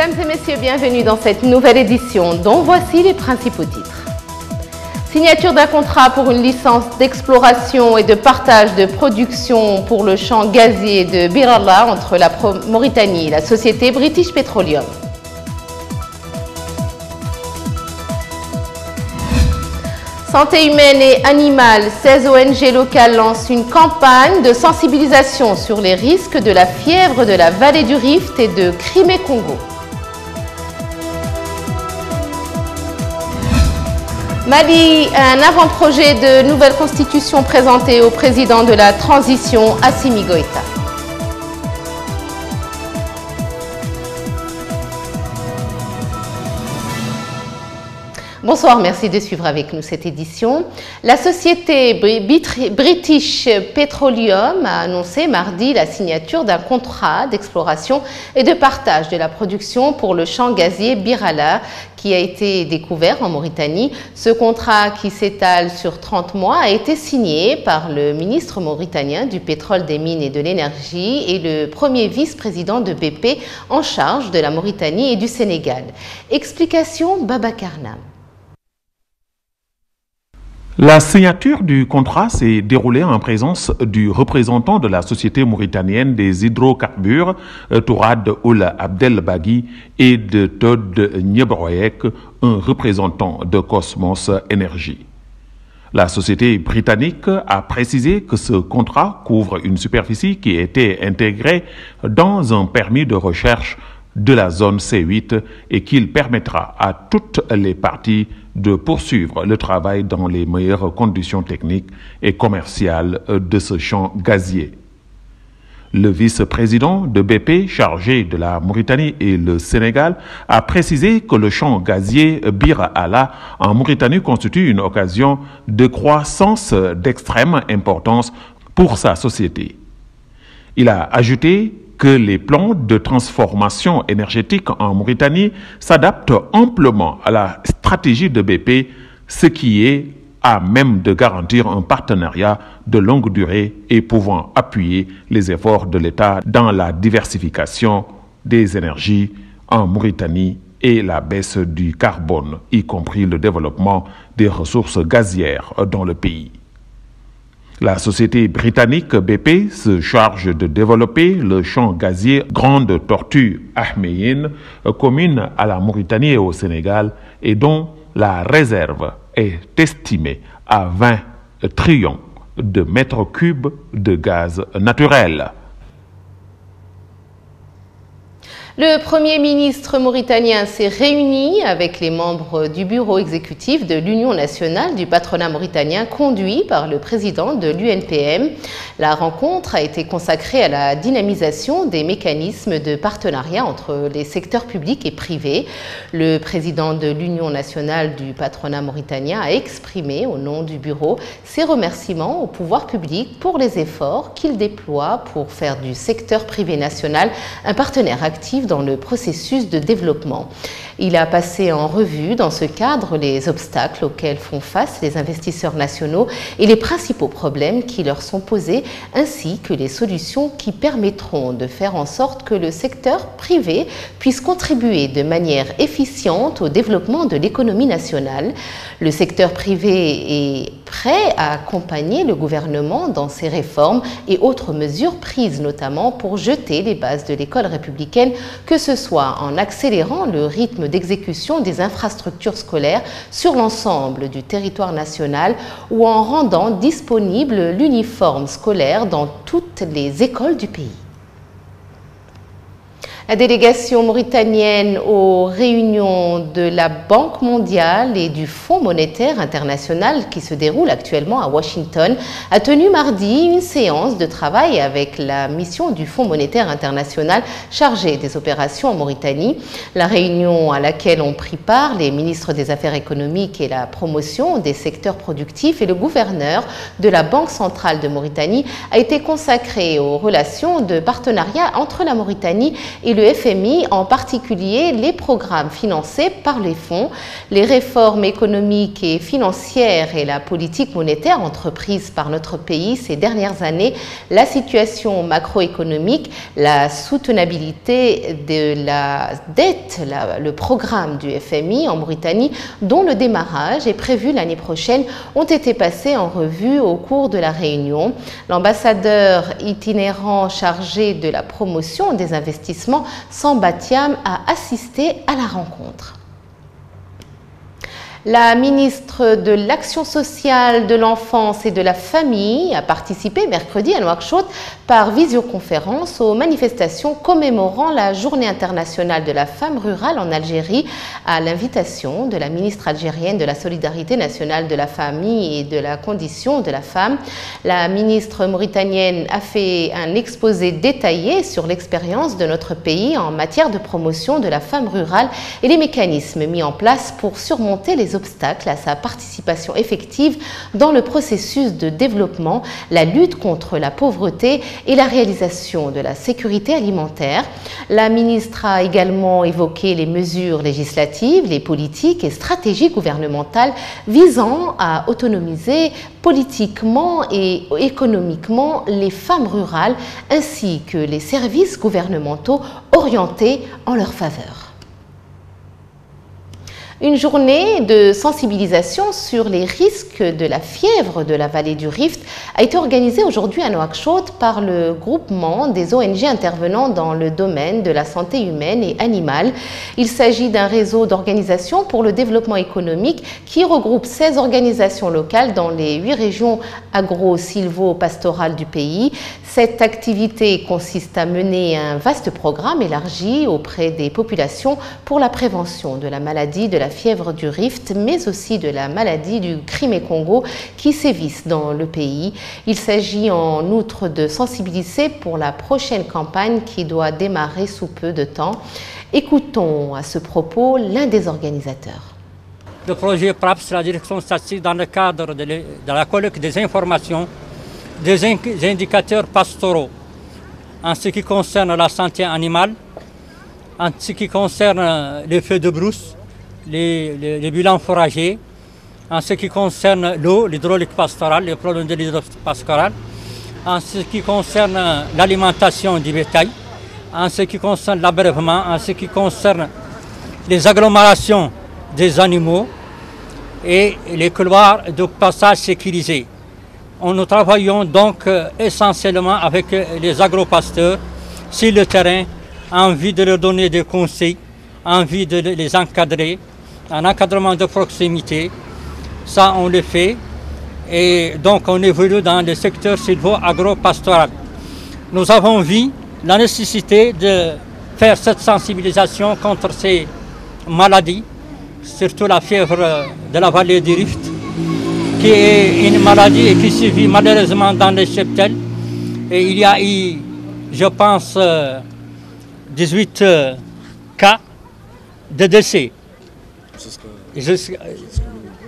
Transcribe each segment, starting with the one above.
Mesdames et messieurs, bienvenue dans cette nouvelle édition dont voici les principaux titres. Signature d'un contrat pour une licence d'exploration et de partage de production pour le champ gazier de Bir Allah entre la Mauritanie et la société British Petroleum. Santé humaine et animale, 16 ONG locales lancent une campagne de sensibilisation sur les risques de la fièvre de la vallée du Rift et de Crimée-Congo. Mali, un avant-projet de nouvelle constitution présenté au président de la transition, Assimi Goïta. Bonsoir, merci de suivre avec nous cette édition. La société British Petroleum a annoncé mardi la signature d'un contrat d'exploration et de partage de la production pour le champ gazier Bir Allah qui a été découvert en Mauritanie. Ce contrat qui s'étale sur 30 mois a été signé par le ministre mauritanien du pétrole, des mines et de l'énergie et le premier vice-président de BP en charge de la Mauritanie et du Sénégal. Explication Babacar Nam. La signature du contrat s'est déroulée en présence du représentant de la société mauritanienne des hydrocarbures, Tourad Ould Abdel Bagui, et de Todd Niebroyek, un représentant de Cosmos Energy. La société britannique a précisé que ce contrat couvre une superficie qui était intégrée dans un permis de recherche de la zone C8 et qu'il permettra à toutes les parties de poursuivre le travail dans les meilleures conditions techniques et commerciales de ce champ gazier. Le vice-président de BP chargé de la Mauritanie et le Sénégal a précisé que le champ gazier Bir Allah en Mauritanie constitue une occasion de croissance d'extrême importance pour sa société. Il a ajouté que les plans de transformation énergétique en Mauritanie s'adaptent amplement à la stratégie de BP, ce qui est à même de garantir un partenariat de longue durée et pouvant appuyer les efforts de l'État dans la diversification des énergies en Mauritanie et la baisse du carbone, y compris le développement des ressources gazières dans le pays. La société britannique BP se charge de développer le champ gazier Grande Tortue Ahmeyim, commune à la Mauritanie et au Sénégal, et dont la réserve est estimée à 20 trillions de mètres cubes de gaz naturel. Le Premier ministre mauritanien s'est réuni avec les membres du bureau exécutif de l'Union nationale du patronat mauritanien conduit par le président de l'UNPM. La rencontre a été consacrée à la dynamisation des mécanismes de partenariat entre les secteurs publics et privés. Le président de l'Union nationale du patronat mauritanien a exprimé au nom du bureau ses remerciements au pouvoir public pour les efforts qu'il déploie pour faire du secteur privé national un partenaire actif dans le processus de développement. Il a passé en revue dans ce cadre les obstacles auxquels font face les investisseurs nationaux et les principaux problèmes qui leur sont posés, ainsi que les solutions qui permettront de faire en sorte que le secteur privé puisse contribuer de manière efficiente au développement de l'économie nationale. Le secteur privé est prêt à accompagner le gouvernement dans ses réformes et autres mesures prises notamment pour jeter les bases de l'école républicaine, que ce soit en accélérant le rythme d'exécution des infrastructures scolaires sur l'ensemble du territoire national ou en rendant disponible l'uniforme scolaire dans toutes les écoles du pays. La délégation mauritanienne aux réunions de la Banque mondiale et du Fonds monétaire international qui se déroule actuellement à Washington a tenu mardi une séance de travail avec la mission du Fonds monétaire international chargée des opérations en Mauritanie. La réunion à laquelle ont pris part les ministres des Affaires économiques et la promotion des secteurs productifs et le gouverneur de la Banque centrale de Mauritanie a été consacrée aux relations de partenariat entre la Mauritanie et le FMI, en particulier les programmes financés par les fonds, les réformes économiques et financières et la politique monétaire entreprise par notre pays ces dernières années, la situation macroéconomique, la soutenabilité de la dette, le programme du FMI en Mauritanie, dont le démarrage est prévu l'année prochaine, ont été passés en revue au cours de la réunion. L'ambassadeur itinérant chargé de la promotion des investissements, Samba Thiam, a assisté à la rencontre. La ministre de l'Action sociale, de l'enfance et de la famille a participé mercredi à Nouakchott par visioconférence aux manifestations commémorant la Journée internationale de la femme rurale en Algérie à l'invitation de la ministre algérienne de la Solidarité nationale de la famille et de la condition de la femme. La ministre mauritanienne a fait un exposé détaillé sur l'expérience de notre pays en matière de promotion de la femme rurale et les mécanismes mis en place pour surmonter les obstacles à sa participation effective dans le processus de développement, la lutte contre la pauvreté et la réalisation de la sécurité alimentaire. La ministre a également évoqué les mesures législatives, les politiques et stratégies gouvernementales visant à autonomiser politiquement et économiquement les femmes rurales ainsi que les services gouvernementaux orientés en leur faveur. Une journée de sensibilisation sur les risques de la fièvre de la vallée du Rift a été organisée aujourd'hui à Nouakchott par le groupement des ONG intervenant dans le domaine de la santé humaine et animale. Il s'agit d'un réseau d'organisations pour le développement économique qui regroupe 16 organisations locales dans les 8 régions agro-silvo-pastorales du pays. Cette activité consiste à mener un vaste programme élargi auprès des populations pour la prévention de la maladie de la fièvre du Rift, mais aussi de la maladie du Crimée-Congo qui sévissent dans le pays. Il s'agit en outre de sensibiliser pour la prochaine campagne qui doit démarrer sous peu de temps. Écoutons à ce propos l'un des organisateurs. Le projet PRAPS, la direction statistique, dans le cadre de la collecte des informations, des indicateurs pastoraux en ce qui concerne la santé animale, en ce qui concerne les feux de brousse, les bilans foragers, en ce qui concerne l'eau, l'hydraulique pastorale, les problèmes de l'hydraulique pastorale, en ce qui concerne l'alimentation du bétail, en ce qui concerne l'abreuvement, en ce qui concerne les agglomérations des animaux et les couloirs de passage sécurisés. Nous travaillons donc essentiellement avec les agropasteurs sur le terrain, en vue de leur donner des conseils, en vue de les encadrer, un encadrement de proximité. Ça, on le fait. Et donc, on évolue dans le secteur sylvo-agro-pastoral. Nous avons vu la nécessité de faire cette sensibilisation contre ces maladies, surtout la fièvre de la vallée du Rift, qui est une maladie et qui sévit malheureusement dans les cheptels. Et il y a eu, je pense, 18 cas de décès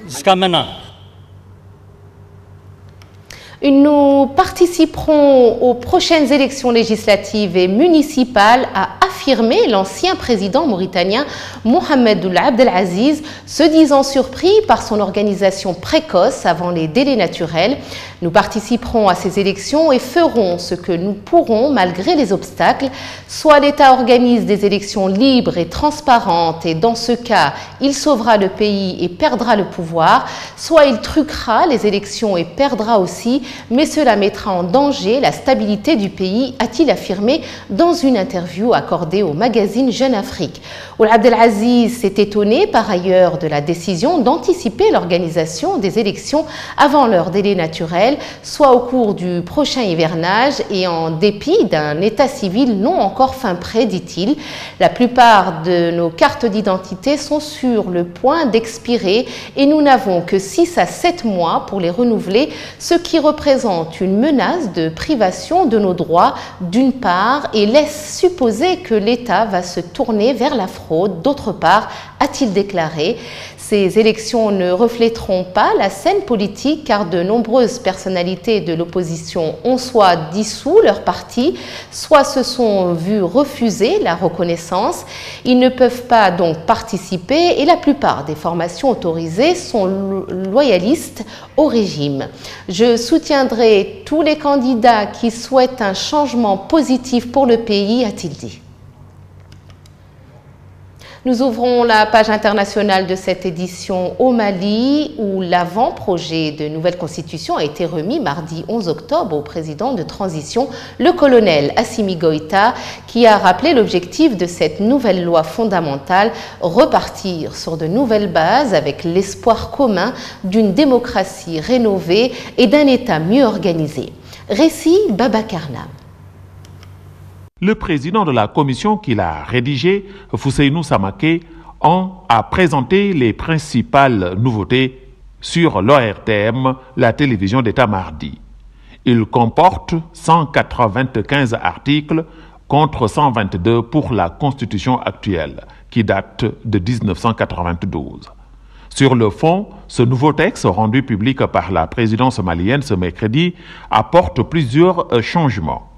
jusqu'à maintenant. Nous participerons aux prochaines élections législatives et municipales, a affirmé l'ancien président mauritanien Mohamed Ould Abdel Aziz, se disant surpris par son organisation précoce avant les délais naturels. Nous participerons à ces élections et ferons ce que nous pourrons malgré les obstacles. Soit l'État organise des élections libres et transparentes et dans ce cas, il sauvera le pays et perdra le pouvoir, soit il truquera les élections et perdra aussi, mais cela mettra en danger la stabilité du pays, a-t-il affirmé dans une interview accordée au magazine Jeune Afrique. Ould Abdel Aziz s'est étonné par ailleurs de la décision d'anticiper l'organisation des élections avant leur délai naturel, soit au cours du prochain hivernage et en dépit d'un état civil non encore fin prêt, dit-il. La plupart de nos cartes d'identité sont sur le point d'expirer et nous n'avons que 6 à 7 mois pour les renouveler, ce qui représente une menace de privation de nos droits d'une part et laisse supposer que l'État va se tourner vers la fraude. D'autre part, a-t-il déclaré, ces élections ne reflèteront pas la scène politique car de nombreuses personnalités de l'opposition ont soit dissous leur parti, soit se sont vus refuser la reconnaissance. Ils ne peuvent pas donc participer et la plupart des formations autorisées sont loyalistes au régime. Je soutiendrai tous les candidats qui souhaitent un changement positif pour le pays, a-t-il dit. Nous ouvrons la page internationale de cette édition au Mali où l'avant-projet de nouvelle constitution a été remis mardi 11 octobre au président de transition, le colonel Assimi Goïta, qui a rappelé l'objectif de cette nouvelle loi fondamentale, repartir sur de nouvelles bases avec l'espoir commun d'une démocratie rénovée et d'un État mieux organisé. Récit Babacar Nam. Le président de la commission qu'il a rédigée, Fousseynou Samaké, a présenté les principales nouveautés sur l'ORTM, la télévision d'État mardi. Il comporte 195 articles contre 122 pour la constitution actuelle, qui date de 1992. Sur le fond, ce nouveau texte rendu public par la présidence malienne ce mercredi apporte plusieurs changements.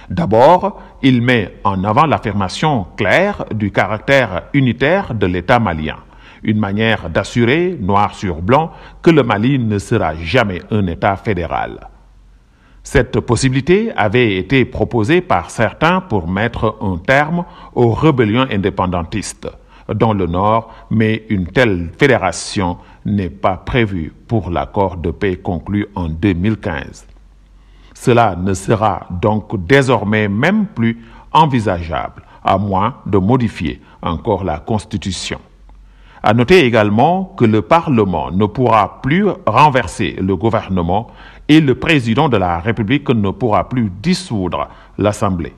D'abord, il met en avant l'affirmation claire du caractère unitaire de l'État malien, une manière d'assurer, noir sur blanc, que le Mali ne sera jamais un État fédéral. Cette possibilité avait été proposée par certains pour mettre un terme aux rébellions indépendantistes dans le Nord, mais une telle fédération n'est pas prévue pour l'accord de paix conclu en 2015. Cela ne sera donc désormais même plus envisageable, à moins de modifier encore la Constitution. À noter également que le Parlement ne pourra plus renverser le gouvernement et le président de la République ne pourra plus dissoudre l'Assemblée.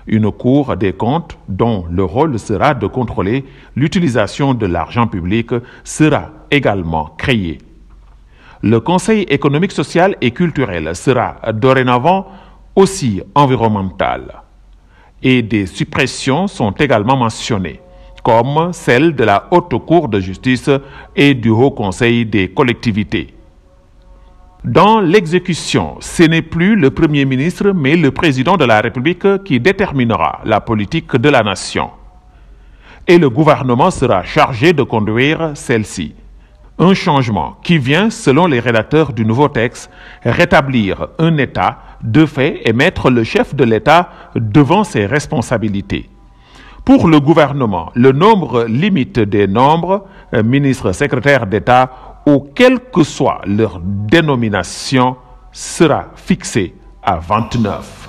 Une Cour des comptes, dont le rôle sera de contrôler l'utilisation de l'argent public, sera également créée. Le Conseil économique, social et culturel sera dorénavant aussi environnemental. Et des suppressions sont également mentionnées, comme celle de la Haute Cour de justice et du Haut Conseil des collectivités. Dans l'exécution, ce n'est plus le Premier ministre, mais le Président de la République qui déterminera la politique de la nation. Et le gouvernement sera chargé de conduire celle-ci. Un changement qui vient, selon les rédacteurs du nouveau texte, rétablir un État de fait et mettre le chef de l'État devant ses responsabilités. Pour le gouvernement, le nombre limite des nombres, ministres, secrétaires d'État, ou quelle que soit leur dénomination, sera fixé à 29.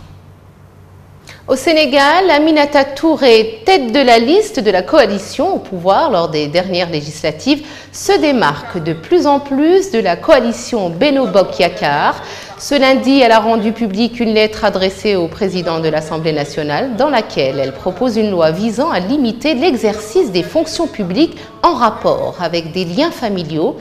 Au Sénégal, Aminata Touré, tête de la liste de la coalition au pouvoir lors des dernières législatives, se démarque de plus en plus de la coalition Benno Bokk Yakaar. Ce lundi, elle a rendu publique une lettre adressée au président de l'Assemblée nationale dans laquelle elle propose une loi visant à limiter l'exercice des fonctions publiques en rapport avec des liens familiaux.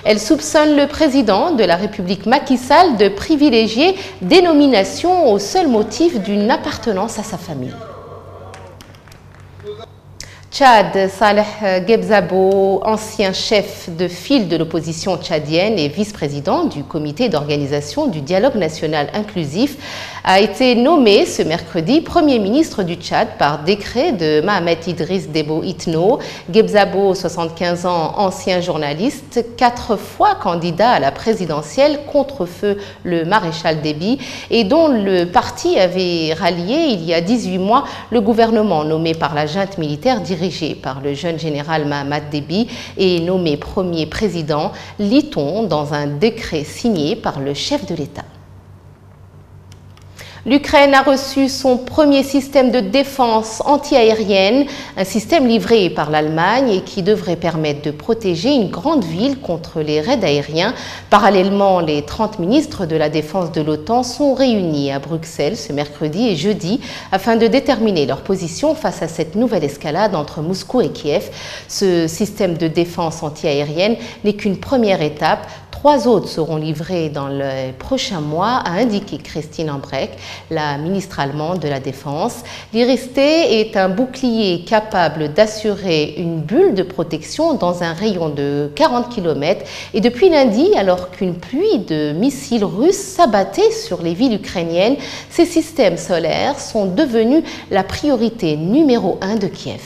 Elle soupçonne le président de la République Macky Sall de privilégier des nominations au seul motif d'une appartenance à sa famille. Tchad, Saleh Gebzabo, ancien chef de file de l'opposition tchadienne et vice-président du comité d'organisation du dialogue national inclusif, a été nommé ce mercredi Premier ministre du Tchad par décret de Mohamed Idriss Débo Itno. Gebzabo, 75 ans, ancien journaliste, 4 fois candidat à la présidentielle contre feu le maréchal Déby et dont le parti avait rallié il y a 18 mois le gouvernement nommé par la junte militaire dirigé par le jeune général Mahamat Déby et nommé premier président, lit-on dans un décret signé par le chef de l'État. L'Ukraine a reçu son premier système de défense antiaérienne, un système livré par l'Allemagne et qui devrait permettre de protéger une grande ville contre les raids aériens. Parallèlement, les 30 ministres de la Défense de l'OTAN sont réunis à Bruxelles ce mercredi et jeudi afin de déterminer leur position face à cette nouvelle escalade entre Moscou et Kiev. Ce système de défense antiaérienne n'est qu'une première étape. 3 autres seront livrés dans les prochains mois, a indiqué Christine Lambrecht, la ministre allemande de la Défense. l'IRIS-T est un bouclier capable d'assurer une bulle de protection dans un rayon de 40 km. Et depuis lundi, alors qu'une pluie de missiles russes s'abattait sur les villes ukrainiennes, ces systèmes solaires sont devenus la priorité numéro 1 de Kiev.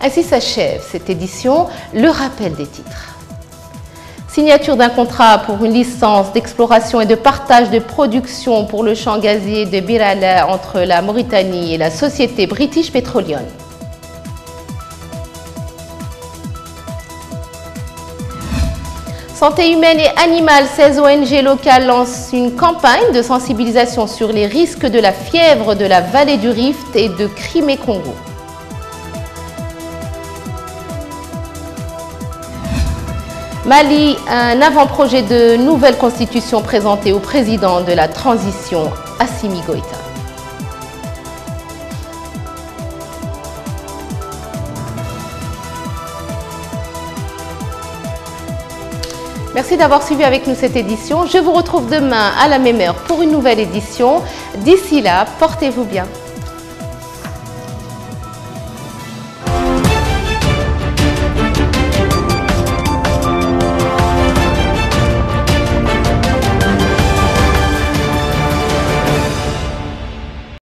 Ainsi s'achève cette édition, le rappel des titres. Signature d'un contrat pour une licence d'exploration et de partage de production pour le champ gazier de Bir Alla entre la Mauritanie et la société British Petroleum. Santé humaine et animale, 16 ONG locales lancent une campagne de sensibilisation sur les risques de la fièvre de la vallée du Rift et de Crimée-Congo. Mali, un avant-projet de nouvelle constitution présenté au président de la transition, Assimi Goïta. Merci d'avoir suivi avec nous cette édition. Je vous retrouve demain à la même heure pour une nouvelle édition. D'ici là, portez-vous bien.